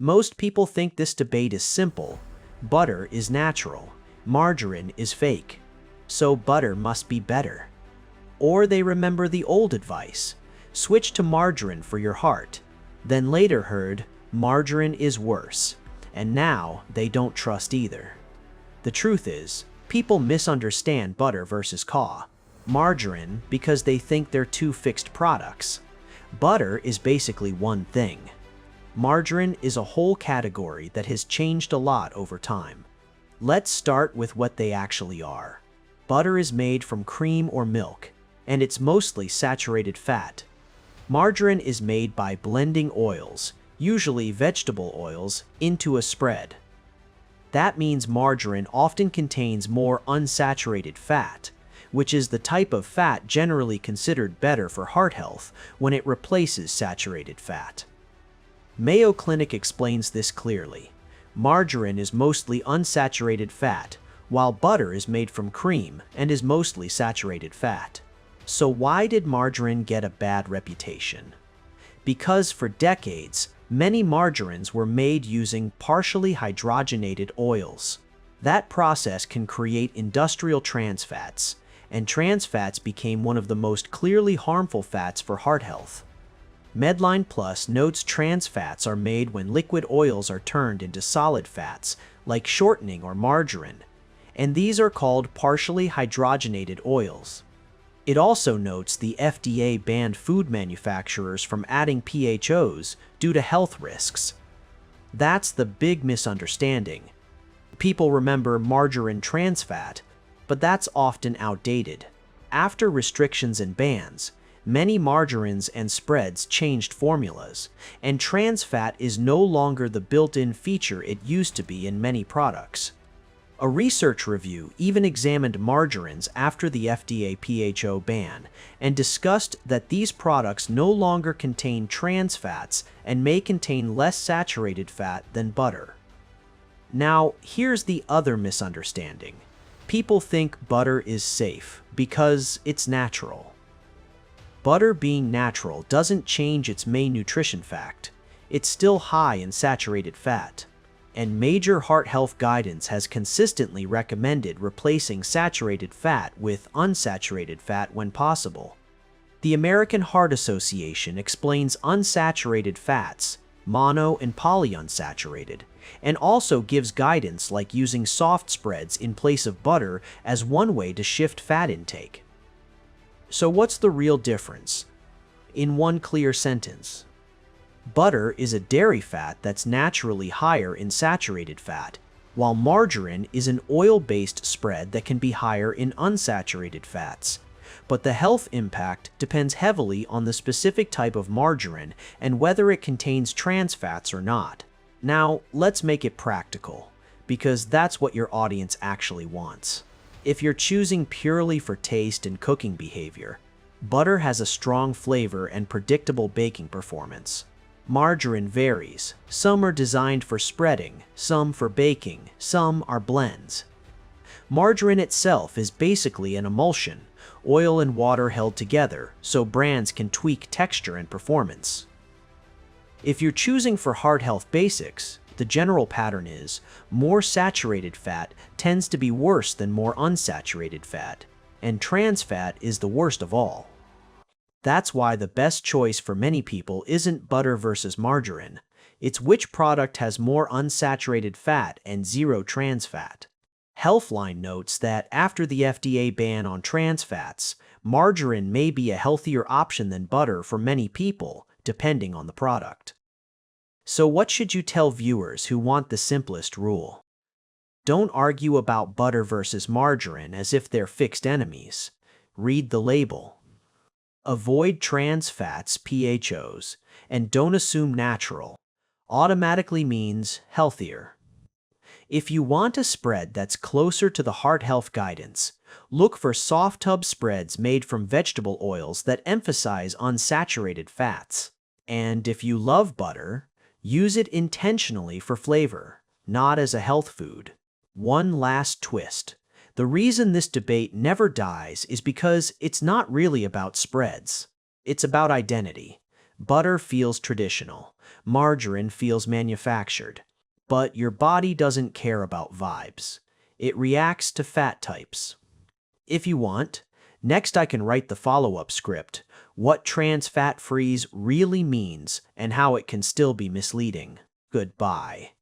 Most people think this debate is simple. Butter is natural, margarine is fake, so butter must be better. Or they remember the old advice, switch to margarine for your heart, then later heard margarine is worse, and now they don't trust either. The truth is, people misunderstand butter versus margarine because they think they're two fixed products. Butter is basically one thing. Margarine is a whole category that has changed a lot over time. Let's start with what they actually are. Butter is made from cream or milk, and it's mostly saturated fat. Margarine is made by blending oils, usually vegetable oils, into a spread. That means margarine often contains more unsaturated fat, which is the type of fat generally considered better for heart health when it replaces saturated fat. Mayo Clinic explains this clearly. Margarine is mostly unsaturated fat, while butter is made from cream and is mostly saturated fat. So why did margarine get a bad reputation? Because for decades, many margarines were made using partially hydrogenated oils. That process can create industrial trans fats, and trans fats became one of the most clearly harmful fats for heart health. Medline Plus notes trans fats are made when liquid oils are turned into solid fats, like shortening or margarine, and these are called partially hydrogenated oils. It also notes the FDA banned food manufacturers from adding PHOs due to health risks. That's the big misunderstanding. People remember margarine trans fat, but that's often outdated. After restrictions and bans, many margarines and spreads changed formulas, and trans fat is no longer the built-in feature it used to be in many products. A research review even examined margarines after the FDA PHO ban and discussed that these products no longer contain trans fats and may contain less saturated fat than butter. Now, here's the other misunderstanding. People think butter is safe because it's natural. Butter being natural doesn't change its main nutrition fact. It's still high in saturated fat, and major heart health guidance has consistently recommended replacing saturated fat with unsaturated fat when possible. The American Heart Association explains unsaturated fats, mono and polyunsaturated, and also gives guidance like using soft spreads in place of butter as one way to shift fat intake. So what's the real difference? In one clear sentence, butter is a dairy fat that's naturally higher in saturated fat, while margarine is an oil-based spread that can be higher in unsaturated fats. But the health impact depends heavily on the specific type of margarine and whether it contains trans fats or not. Now, let's make it practical, because that's what your audience actually wants. If you're choosing purely for taste and cooking behavior, butter has a strong flavor and predictable baking performance. Margarine varies. Some are designed for spreading, some for baking, some are blends. Margarine itself is basically an emulsion, oil and water held together, so brands can tweak texture and performance. If you're choosing for heart health basics, the general pattern is more saturated fat tends to be worse than more unsaturated fat, and trans fat is the worst of all. That's why the best choice for many people isn't butter versus margarine. It's which product has more unsaturated fat and zero trans fat. Healthline notes that after the FDA ban on trans fats, margarine may be a healthier option than butter for many people, depending on the product. So what should you tell viewers who want the simplest rule? Don't argue about butter versus margarine as if they're fixed enemies. Read the label. Avoid trans fats, PHOs, and don't assume natural automatically means healthier. If you want a spread that's closer to the heart health guidance, look for soft tub spreads made from vegetable oils that emphasize unsaturated fats. And if you love butter, use it intentionally for flavor, not as a health food. One last twist. The reason this debate never dies is because it's not really about spreads. It's about identity. Butter feels traditional. Margarine feels manufactured. But your body doesn't care about vibes. It reacts to fat types. If you want, next I can write the follow-up script, what trans fat freeze really means and how it can still be misleading. Goodbye.